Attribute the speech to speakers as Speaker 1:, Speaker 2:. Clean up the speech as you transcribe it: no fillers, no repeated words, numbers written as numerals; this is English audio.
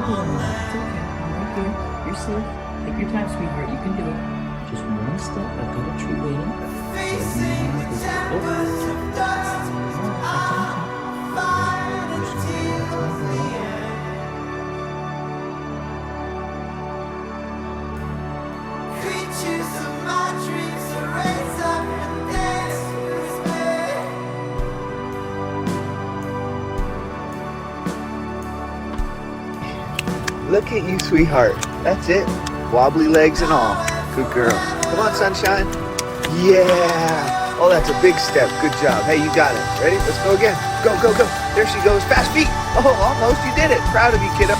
Speaker 1: hold on. It's okay. I'm right here. You're safe. Take your time, sweetheart. You can do it. Just one step. I've got a treat waiting.
Speaker 2: Look at you, sweetheart. That's it. Wobbly legs and all. Good girl. Come on, sunshine. Yeah. Oh, that's a big step. Good job. Hey, you got it. Ready? Let's go again. Go, go, go. There she goes. Fast feet. Oh, almost. You did it. Proud of you, kiddo.